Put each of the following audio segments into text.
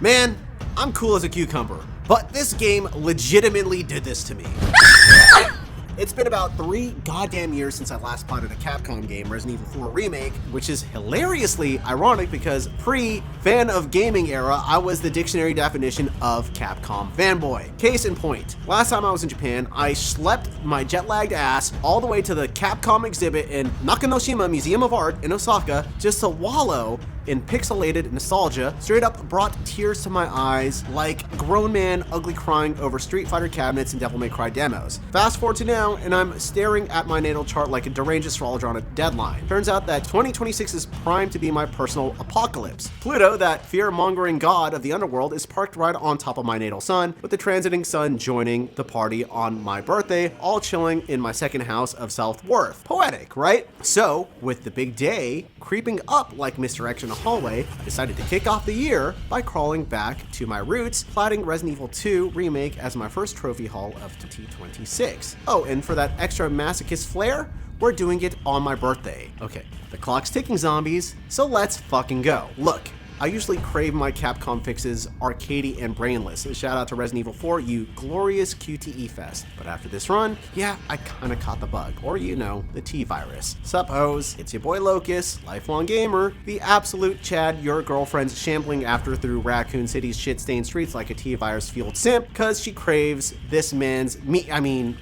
Man, I'm cool as a cucumber, but this game legitimately did this to me. It's been about 3 goddamn years since I last plotted a Capcom game, Resident Evil 4 Remake, which is hilariously ironic because pre-fan of gaming era, I was the dictionary definition of Capcom fanboy. Case in point, last time I was in Japan, I schlepped my jet-lagged ass all the way to the Capcom exhibit in Nakanoshima Museum of Art in Osaka just to wallow in pixelated nostalgia. Straight up brought tears to my eyes like grown man ugly crying over Street Fighter cabinets and Devil May Cry demos. Fast forward to now, and I'm staring at my natal chart like a deranged astrologer on a deadline. Turns out that 2026 is primed to be my personal apocalypse. Pluto, that fear-mongering god of the underworld, is parked right on top of my natal sun, with the transiting sun joining the party on my birthday, all chilling in my second house of self-worth. Poetic, right? So, with the big day creeping up like misdirection in a hallway, I decided to kick off the year by crawling back to my roots, plotting Resident Evil 2 Remake as my first trophy haul of 2026. Oh, and for that extra masochist flair, we're doing it on my birthday. Okay, the clock's ticking, zombies, so let's fucking go. Look, I usually crave my Capcom fixes arcadey and brainless. Shout out to Resident Evil 4, you glorious QTE fest. But after this run, yeah, I kinda caught the bug, or you know, the T-virus. Sup hoes, it's your boy Locust, lifelong gamer, the absolute Chad your girlfriend's shambling after through Raccoon City's shit-stained streets like a T-virus fueled simp, cause she craves this man's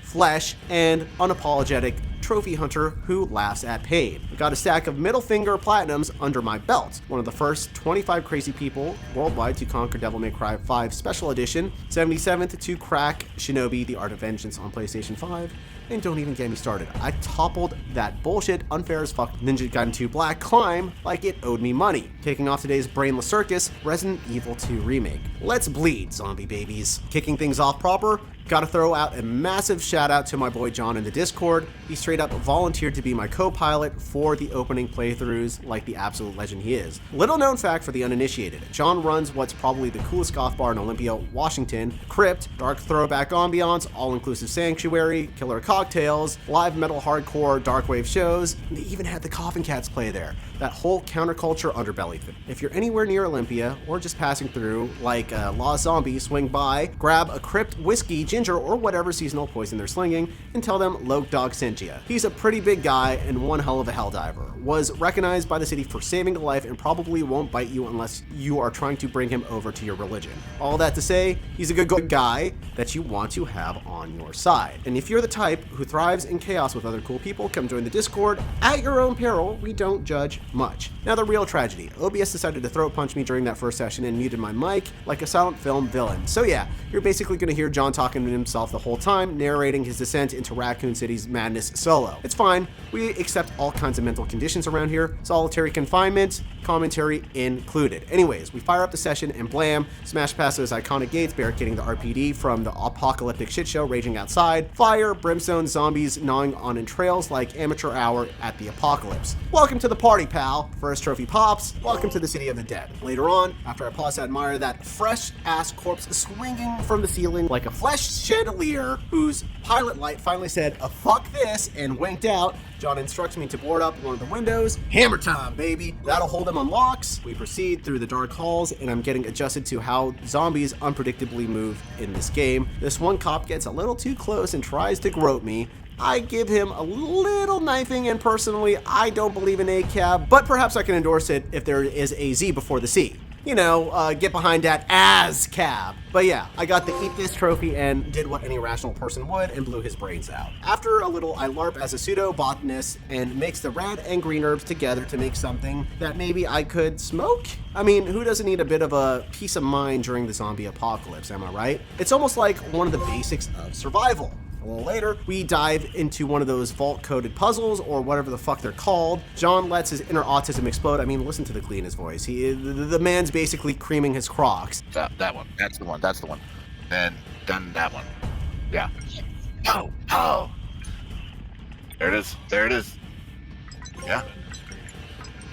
flesh and unapologetic trophy hunter who laughs at pain. I got a stack of middle finger platinums under my belt. One of the first 25 crazy people worldwide to conquer Devil May Cry 5 Special Edition, 77th to crack Shinobi The Art of Vengeance on PlayStation 5, and don't even get me started. I toppled that bullshit, unfair as fuck Ninja Gaiden 2 Black climb like it owed me money. Kicking off today's brainless circus, Resident Evil 2 Remake. Let's bleed, zombie babies. Kicking things off proper, gotta throw out a massive shout out to my boy John in the Discord. He straight up volunteered to be my co-pilot for the opening playthroughs like the absolute legend he is. Little known fact for the uninitiated, John runs what's probably the coolest goth bar in Olympia, Washington, Crypt, dark throwback ambiance, all-inclusive sanctuary, killer cocktails, live metal hardcore, dark wave shows, and they even had the Coffin Cats play there. That whole counterculture underbelly thing. If you're anywhere near Olympia or just passing through, like a lost zombie, swing by, grab a Crypt whiskey, ginger, or whatever seasonal poison they're slinging, and tell them Loke Dog sent ya. He's a pretty big guy and one hell of a helldiver. Was recognized by the city for saving a life and probably won't bite you unless you are trying to bring him over to your religion. All that to say, he's a good guy that you want to have on your side. And if you're the type who thrives in chaos with other cool people, come join the Discord. At your own peril, we don't judge much. Now the real tragedy. OBS decided to throat punch me during that first session and muted my mic like a silent film villain. So yeah, you're basically gonna hear John talking to himself the whole time, narrating his descent into Raccoon City's madness solo. It's fine, we accept all kinds of mental conditions around here, solitary confinement, commentary included. Anyways, we fire up the session and blam, smash past those iconic gates barricading the RPD from the apocalyptic shit show raging outside, fire, brimstone, zombies gnawing on entrails like amateur hour at the apocalypse. Welcome to the party, pal. First trophy pops, welcome to the city of the dead. Later on, after I pause to admire that fresh-ass corpse swinging from the ceiling like a flesh chandelier whose pilot light finally said, fuck this, and winked out, John instructs me to board up one of the windows. Hammer time, baby. That'll hold them on locks. We proceed through the dark halls, and I'm getting adjusted to how zombies unpredictably move in this game. This one cop gets a little too close and tries to grope me. I give him a little knifing, and personally, I don't believe in ACAB, but perhaps I can endorse it if there is a Z before the C. You know, get behind that as cab. But yeah, I got the eat this trophy and did what any rational person would and blew his brains out. After a little, I LARP as a pseudo-botanist and mix the red and green herbs together to make something that maybe I could smoke? I mean, who doesn't need a bit of a peace of mind during the zombie apocalypse, am I right? It's almost like one of the basics of survival. A little later, we dive into one of those vault-coded puzzles, or whatever the fuck they're called. John lets his inner autism explode. I mean, listen to the glee in his voice. The man's basically creaming his Crocs. That one. That's the one. That's the one. Then that one. Yeah. Oh. There it is. Yeah.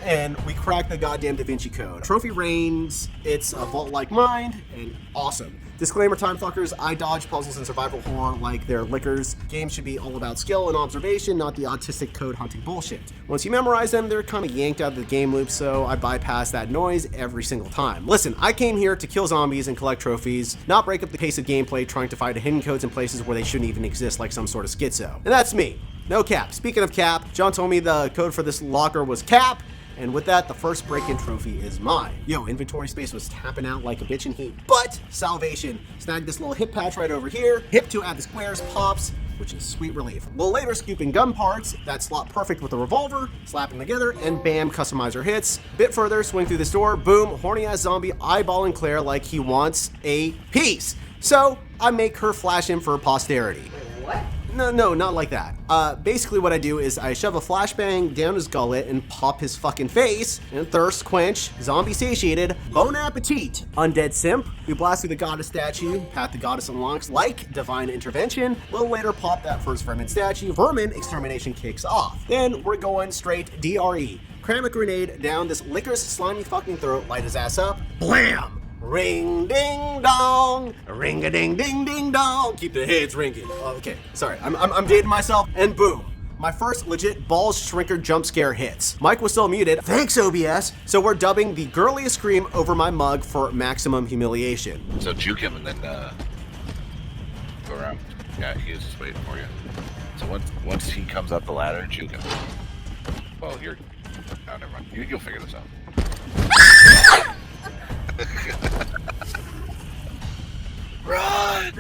and we cracked the goddamn Da Vinci Code. Trophy reigns, it's a vault-like mind, and awesome. Disclaimer time fuckers, I dodge puzzles and survival horror like they're liquors. Games should be all about skill and observation, not the autistic code hunting bullshit. Once you memorize them, they're kind of yanked out of the game loop, so I bypass that noise every single time. Listen, I came here to kill zombies and collect trophies, not break up the pace of gameplay trying to find hidden codes in places where they shouldn't even exist like some sort of schizo. And that's me. No cap. Speaking of cap, John told me the code for this locker was cap, and with that, the first break-in trophy is mine. Yo, inventory space was tapping out like a bitch in heat, but salvation. Snagged this little hip patch right over here. Hip to add the squares pops, which is sweet relief. A little later, scooping gun parts that slot perfect with a revolver, slapping together, and bam, customizer hits. Bit further, swing through this door, boom, horny-ass zombie eyeballing Claire like he wants a piece. So, I make her flash him for posterity. What? No, not like that. Basically what I do is I shove a flashbang down his gullet and pop his fucking face, and thirst quench, zombie satiated, bon appetit. Undead simp, we blast through the goddess statue, path the goddess unlocks like divine intervention. A little later pop that first vermin statue, vermin extermination kicks off. Then we're going straight DRE. Cram a grenade down this licorice slimy fucking throat, light his ass up, blam! Ring ding dong, ring a ding ding ding dong. Keep the heads ringing. Oh, okay, sorry, I'm dating myself. And boom, my first legit balls shrinker jump scare hits. Mike was still muted. Thanks OBS. So we're dubbing the girliest scream over my mug for maximum humiliation. So juke him and then go around. Yeah, he is just waiting for you. So once he comes up the ladder, juke him. Well, you're. Oh, never mind. You'll figure this out. Run!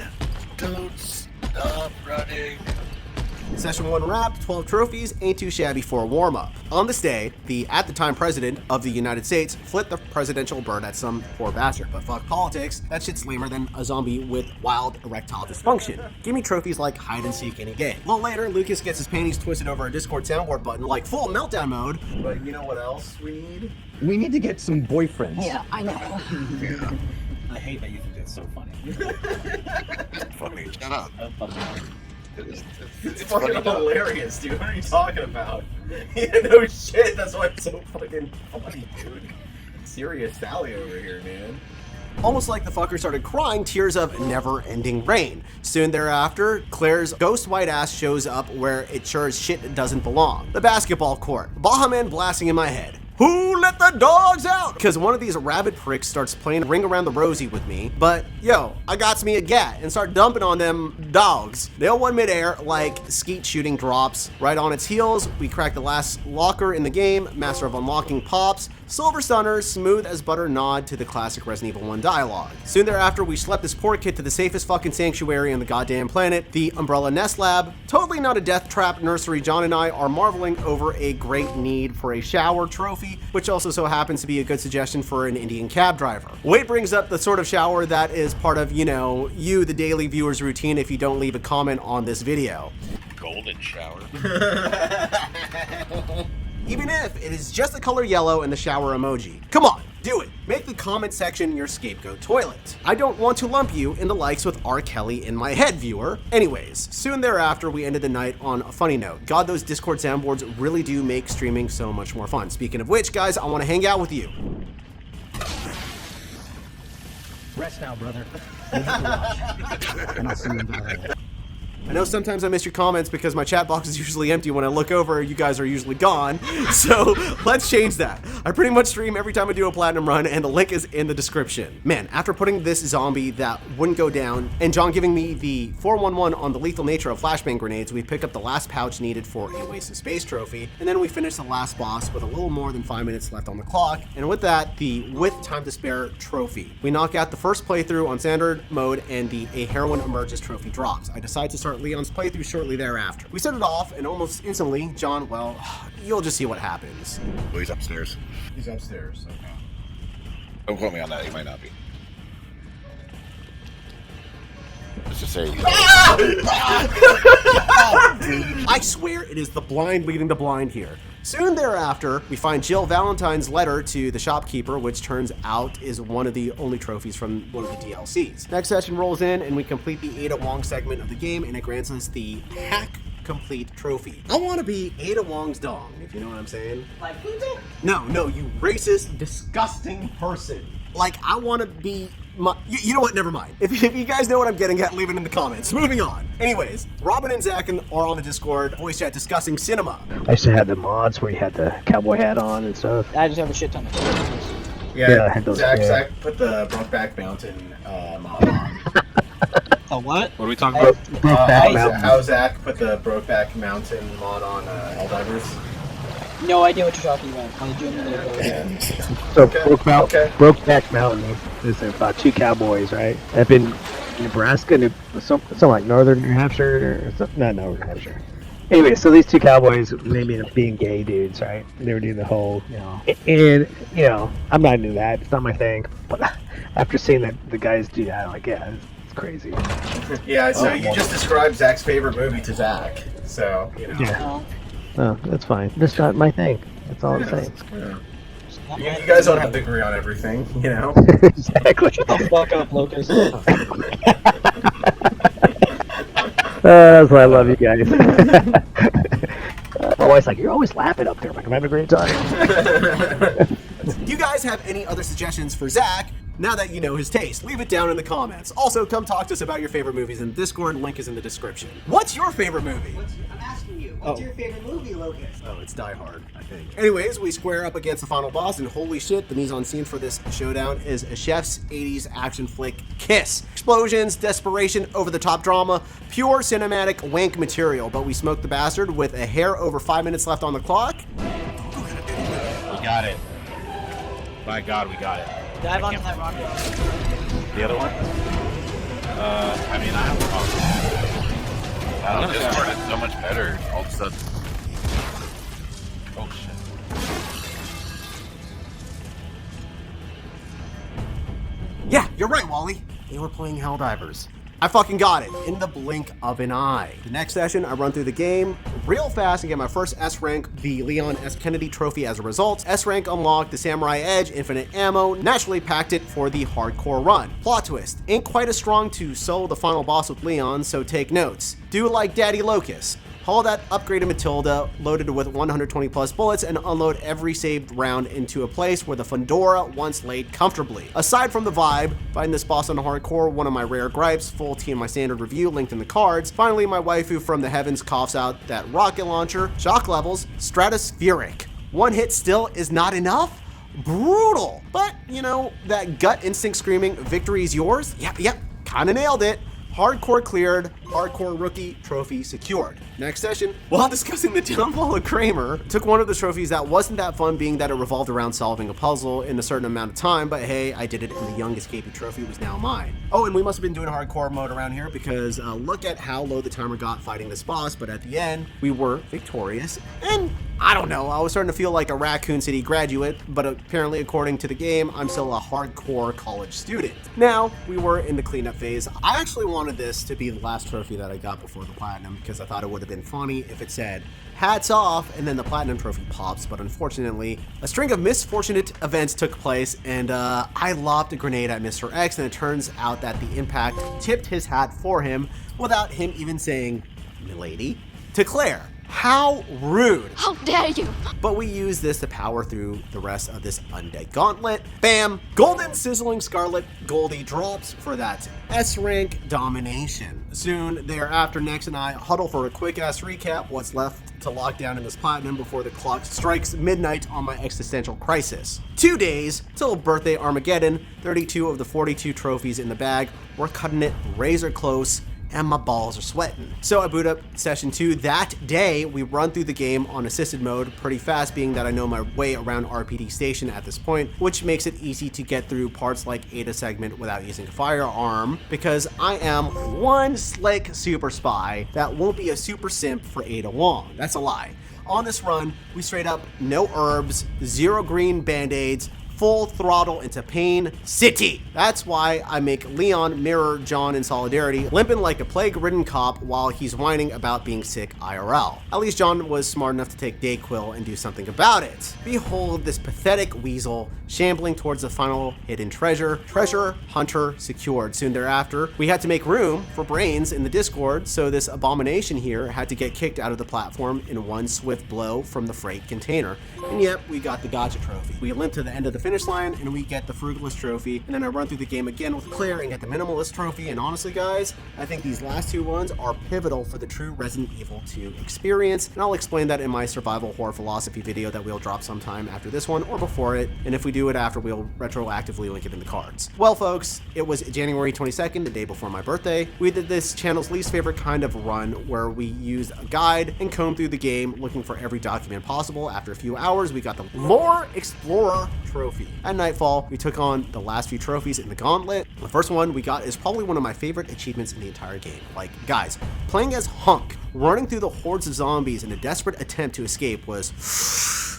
Don't stop running. Session 1 wrapped, 12 trophies, ain't too shabby for a warm-up. On this day, the at-the-time president of the United States flipped the presidential bird at some poor bastard. But fuck politics, that shit's lamer than a zombie with wild erectile dysfunction. Give me trophies like hide and seek any game. A little later, Lucas gets his panties twisted over a Discord soundboard button like full meltdown mode. But you know what else we need? We need to get some boyfriends. Yeah, I know. I hate that you think that's so funny. Funny. Shut up. It's fucking hilarious, dude. What are you talking about? Yeah, no shit. That's why it's so fucking funny, dude. Serious Sally over here, man. Almost like the fucker started crying tears of never-ending rain. Soon thereafter, Claire's ghost white ass shows up where it sure as shit doesn't belong. The basketball court. Baja Man blasting in my head. Who let the dogs out? Because one of these rabid pricks starts playing Ring Around the Rosie with me. But, yo, I got me a gat and start dumping on them dogs. Nail one midair like skeet shooting drops. Right on its heels, we crack the last locker in the game, Master of Unlocking pops. Silver Stunner, smooth as butter nod to the classic Resident Evil 1 dialogue. Soon thereafter, we schlepped this poor kid to the safest fucking sanctuary on the goddamn planet, the Umbrella Nest Lab. Totally not a death trap nursery. John and I are marveling over a great need for a shower trophy, which also so happens to be a good suggestion for an Indian cab driver. Wade brings up the sort of shower that is part of, you, the daily viewer's routine if you don't leave a comment on this video. Golden shower. Even if it is just the color yellow and the shower emoji. Come on, do it. Make the comment section your scapegoat toilet. I don't want to lump you in the likes with R. Kelly in my head, viewer. Anyways, soon thereafter, we ended the night on a funny note. God, those Discord soundboards really do make streaming so much more fun. Speaking of which, guys, I want to hang out with you. Rest now, brother. And I'll see you in the I know sometimes I miss your comments because my chat box is usually empty. When I look over, you guys are usually gone. So let's change that. I pretty much stream every time I do a platinum run, and the link is in the description. Man, after putting this zombie that wouldn't go down, and John giving me the 411 on the lethal nature of flashbang grenades, we pick up the last pouch needed for a Waste of Space trophy, and then we finish the last boss with a little more than 5 minutes left on the clock, and with that, the With Time to Spare trophy. We knock out the first playthrough on standard mode, and the A Heroine Emerges trophy drops. I decide to start Leon's playthrough shortly thereafter. We set it off, and almost instantly, John, well, you'll just see what happens. Well, he's upstairs. He's upstairs. Okay. Don't quote me on that. He might not be. Let's just say. I swear it is the blind leading the blind here. Soon thereafter, we find Jill Valentine's letter to the shopkeeper, which turns out is one of the only trophies from one of the DLCs. Next session rolls in, and we complete the Ada Wong segment of the game, and it grants us the hack complete trophy. I want to be Ada Wong's dong, if you know what I'm saying. Like, No, you racist, disgusting person. Like, I want to be you know what? Never mind. If you guys know what I'm getting at, leave it in the comments. Moving on. Anyways, Robin and Zach are on the Discord voice chat discussing cinema. I used to have the mods where you had the cowboy hat on and stuff. I just have a shit ton of characters. Yeah, I had those, Zach put the Brokeback Mountain mod on. A what? What are we talking about? Brokeback Mountain. How Zach put the Brokeback Mountain mod on Helldivers. No idea what you're talking about. I genuinely have no idea. So Brokeback Mountain is about two cowboys, right? Up in Nebraska, something like northern New Hampshire, or something, not northern New Hampshire. Anyway, so these two cowboys maybe being gay dudes, right? They were doing the whole, and I'm not into that. It's not my thing. But after seeing that the guys do that, I'm like, yeah, it's crazy. Yeah, so you just described Zach's favorite movie to Zach. So, Yeah. Oh, that's fine. That's not my thing. That's all I'm saying. You guys don't have to agree on everything, Exactly. Shut the fuck up, Lucas. That's why I love you guys. My wife's like, you're always laughing up there. I'm having a great time. Do you guys have any other suggestions for Zach? Now that you know his taste, leave it down in the comments. Also, come talk to us about your favorite movies in the Discord. Link is in the description. What's your favorite movie? I'm asking you, what's your favorite movie, Lucas? Oh, it's Die Hard, I think. Anyways, we square up against the final boss, and holy shit, the mise-en-scene for this showdown is a chef's 80s action flick Kiss. Explosions, desperation, over-the-top drama, pure cinematic wank material, but we smoked the bastard with a hair over 5 minutes left on the clock. We got it. My God, we got it. Dive onto that rocket. The other one? I mean, I don't know. This part is so much better. All of a sudden. Oh shit. Yeah, you're right, Wally. They were playing Helldivers. I fucking got it in the blink of an eye. The next session, I run through the game real fast and get my first S rank, the Leon S. Kennedy trophy as a result. S rank unlocked the Samurai Edge, infinite ammo, naturally packed it for the hardcore run. Plot twist, ain't quite as strong to solo the final boss with Leon, so take notes. Do like Daddy Locust. Haul that upgraded Matilda, loaded with 120 plus bullets, and unload every saved round into a place where the Fedora once laid comfortably. Aside from the vibe, fighting this boss on hardcore, one of my rare gripes, full team my standard review linked in the cards. Finally, my waifu from the heavens coughs out that rocket launcher, shock levels, stratospheric. One hit still is not enough? Brutal! But, that gut instinct screaming, victory is yours? Yep, kinda nailed it. Hardcore cleared, hardcore rookie trophy secured. Next session, while discussing the downfall of Kramer, took one of the trophies that wasn't that fun, being that it revolved around solving a puzzle in a certain amount of time, but hey, I did it and the youngest KP trophy was now mine. Oh, and we must have been doing hardcore mode around here because look at how low the timer got fighting this boss, but at the end, we were victorious. And I don't know, I was starting to feel like a Raccoon City graduate, but apparently according to the game, I'm still a hardcore college student. Now, we were in the cleanup phase. I actually wanted this to be the last trophy that I got before the platinum because I thought it would have been funny if it said, hats off, and then the platinum trophy pops, but unfortunately, a string of misfortunate events took place, and I lobbed a grenade at Mr. X, and it turns out that the impact tipped his hat for him without him even saying, "Milady," to Claire. How rude. How dare you? But we use this to power through the rest of this undead gauntlet. Bam! Golden Sizzling Scarlet Goldie drops for that S rank domination. Soon thereafter, Nex and I huddle for a quick ass recap what's left to lock down in this platinum before the clock strikes midnight on my existential crisis. 2 days till birthday Armageddon, 32 of the 42 trophies in the bag. We're cutting it razor close, and my balls are sweating. So I boot up session 2 that day. We run through the game on assisted mode pretty fast, being that I know my way around RPD station at this point, which makes it easy to get through parts like Ada segment without using a firearm, because I am one slick super spy that won't be a super simp for Ada Wong. That's a lie. On this run, we straight up no herbs, 0 green band-aids, full throttle into Pain City. That's why I make Leon mirror John in Solidarity, limping like a plague-ridden cop while he's whining about being sick IRL. At least John was smart enough to take Dayquil and do something about it. Behold this pathetic weasel shambling towards the final hidden treasure. Treasure hunter secured. Soon thereafter, we had to make room for brains in the Discord, so this abomination here had to get kicked out of the platform in one swift blow from the freight container. And yep, we got the gotcha trophy. We limp to the end of the finish line and we get the frugalist trophy, and then I run through the game again with Claire and get the minimalist trophy. And honestly guys, I think these last two ones are pivotal for the true Resident Evil 2 experience, and I'll explain that in my survival horror philosophy video that we'll drop sometime after this one or before it, and if we do it after, we'll retroactively link it in the cards. Well folks, it was January 22nd, the day before my birthday. We did this channel's least favorite kind of run where we used a guide and combed through the game looking for every document possible. After a few hours, we got the Lore Explorer trophy. At nightfall, we took on the last few trophies in the gauntlet. The first one we got is probably one of my favorite achievements in the entire game. Like, guys, playing as Hunk, running through the hordes of zombies in a desperate attempt to escape was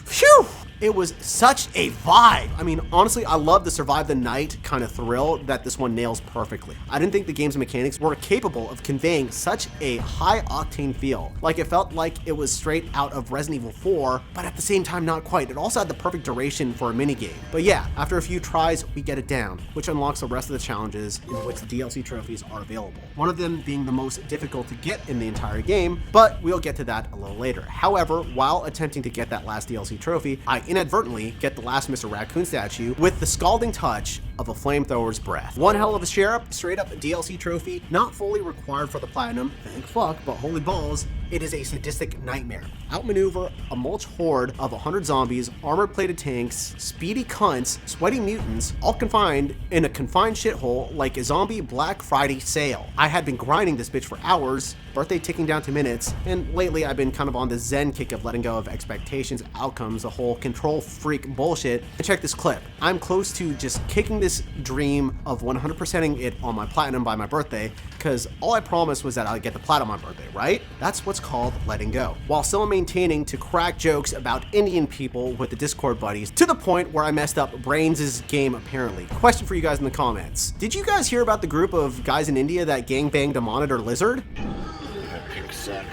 phew! It was such a vibe. I mean, honestly, I love the survive the night kind of thrill that this one nails perfectly. I didn't think the game's mechanics were capable of conveying such a high octane feel. Like, it felt like it was straight out of Resident Evil 4, but at the same time, not quite. It also had the perfect duration for a minigame. But yeah, after a few tries, we get it down, which unlocks the rest of the challenges in which the DLC trophies are available. One of them being the most difficult to get in the entire game, but we'll get to that a little later. However, while attempting to get that last DLC trophy, I inadvertently get the last Mr. Raccoon statue with the scalding touch of a flamethrower's breath. One hell of a share-up, straight up DLC trophy, not fully required for the platinum, thank fuck, but holy balls, it is a sadistic nightmare. Outmaneuver a mulch horde of 100 zombies, armor-plated tanks, speedy cunts, sweaty mutants, all confined in a confined shithole like a zombie Black Friday sale. I had been grinding this bitch for hours, birthday ticking down to minutes, and lately I've been kind of on the zen kick of letting go of expectations, outcomes, the whole control freak bullshit. And check this clip. I'm close to just kicking this dream of 100%ing it on my platinum by my birthday, because all I promised was that I'd get the plat on my birthday, right? That's what's called letting go. While still maintaining to crack jokes about Indian people with the Discord buddies, to the point where I messed up Brains' game apparently. Question for you guys in the comments. Did you guys hear about the group of guys in India that gangbanged a monitor lizard? A pink sack,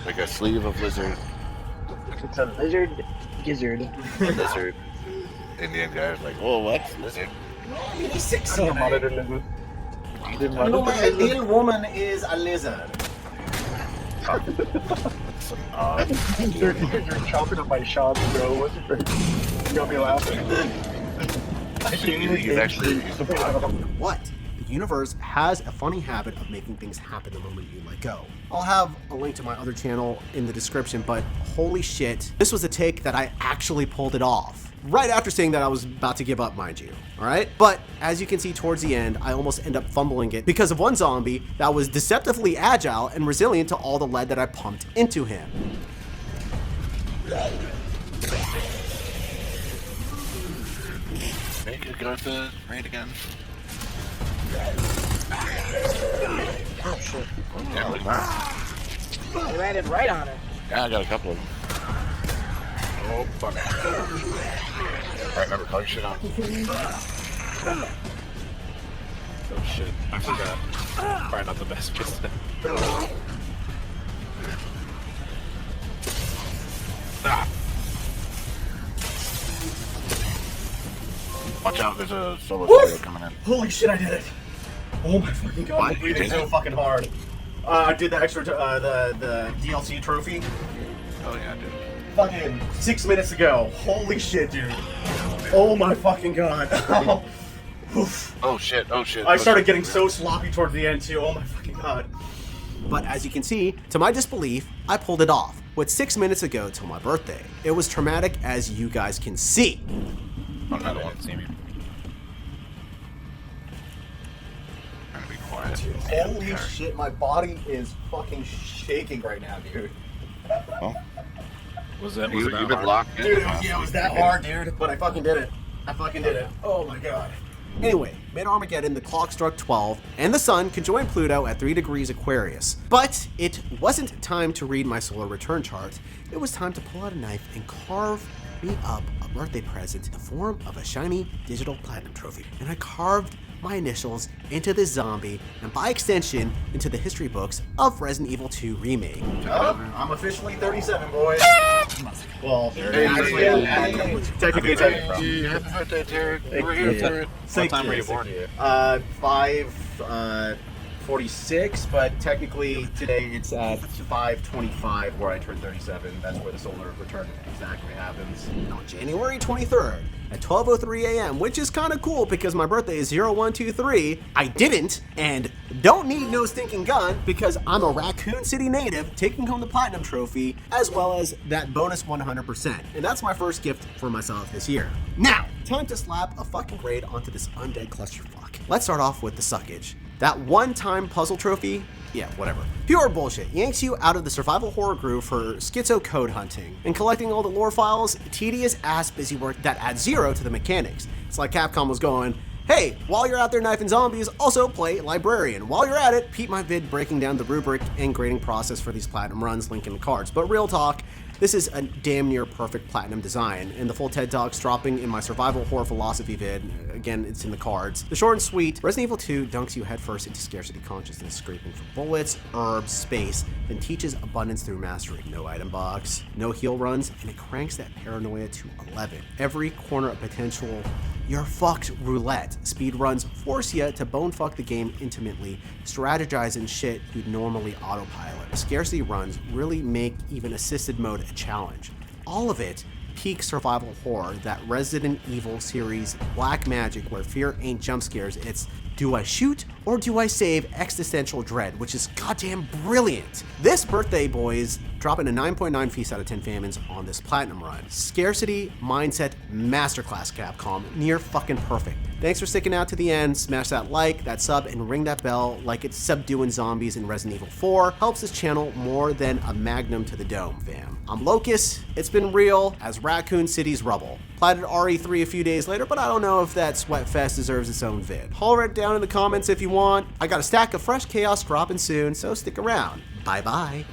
like a sleeve of lizard. It's a lizard gizzard. Lizard. Indian guy's like, oh, what? Lizard. He's sexy. Monitor lizard. No, my ideal woman is a lizard. You're chopping up my shots, bro. What's it? You got me laughing. You actually use the What? The universe has a funny habit of making things happen the moment you let go. I'll have a link to my other channel in the description, but holy shit, this was a take that I actually pulled it off. Right after saying that I was about to give up, mind you, all right? But as you can see towards the end, I almost end up fumbling it because of one zombie that was deceptively agile and resilient to all the lead that I pumped into him. Make it go to raid again. Oh shit. Yeah, like that. I landed right on it. Yeah, I got a couple of them. Oh, fuck. Alright, remember, call your shit on. Oh shit, I forgot. Probably not the best piston. Ah. Watch out, there's a solo player coming in. Holy shit, I did it. Oh my fucking god, I'm breathing so fucking hard. I did the extra, the DLC trophy. Oh yeah, dude. Fucking 6 minutes ago. Holy shit, dude. Oh my fucking god. Oof. Oh shit, oh shit. I started getting so sloppy towards the end too. Oh my fucking god. But as you can see, to my disbelief, I pulled it off. With 6 minutes ago till my birthday. It was traumatic as you guys can see. Oh, another one. See me. Trying to be quiet. Holy shit, my body is fucking shaking right now, dude. Oh. Was that You've been hard? locked in. Dude, yeah, it was that hard, dude. But I fucking did it. I fucking did it. Oh my god. Anyway, mid-Armageddon, the clock struck 12, and the sun conjoined Pluto at 3 degrees Aquarius. But it wasn't time to read my solar return chart. It was time to pull out a knife and carve me up a birthday present in the form of a shiny digital platinum trophy. And I carved my initials into this zombie, and by extension, into the history books of Resident Evil 2 Remake. I'm officially 37, boys. Well, Technically, happy birthday, Derek. We're here for it. What time were you born? 5:46, but technically today it's at 5:25 where I turn 37. That's where the solar return exactly happens. On January 23rd at 12:03 a.m., which is kind of cool because my birthday is 0123. I didn't and don't need no stinking gun because I'm a Raccoon City native taking home the platinum trophy as well as that bonus 100%. And that's my first gift for myself this year. Now, time to slap a fucking grade onto this undead clusterfuck. Let's start off with the suckage. That one-time puzzle trophy, yeah, whatever. Pure bullshit. Yanks you out of the survival horror groove for schizo code hunting. And collecting all the lore files, tedious ass busy work that adds zero to the mechanics. It's like Capcom was going, hey, while you're out there knifing zombies, also play Librarian. While you're at it, peep my vid breaking down the rubric and grading process for these platinum runs, link in the cards. But real talk, this is a damn near perfect platinum design, and the full TED Talk's dropping in my survival horror philosophy vid. Again, it's in the cards. The short and sweet, Resident Evil 2 dunks you headfirst into scarcity consciousness, scraping for bullets, herbs, space, then teaches abundance through mastery. No item box, no heal runs, and it cranks that paranoia to 11. Every corner of potential you're fucked roulette. Speed runs force you to bone fuck the game intimately, strategizing shit you'd normally autopilot. Scarcity runs really make even assisted mode a challenge. All of it peak survival horror, that Resident Evil series black magic where fear ain't jump scares, it's do I shoot or do I save existential dread, which is goddamn brilliant. This birthday, boys, dropping a 9.9 feast out of 10 famines on this platinum run. Scarcity mindset masterclass, Capcom, near fucking perfect. Thanks for sticking out to the end. Smash that like, that sub, and ring that bell like it's subduing zombies in Resident Evil 4. Helps this channel more than a magnum to the dome, fam. I'm Locust. It's been real as Raccoon City's rubble. Platted RE3 a few days later, but I don't know if that sweat fest deserves its own vid. Holler it down in the comments if you want. I got a stack of fresh chaos dropping soon, so stick around. Bye-bye.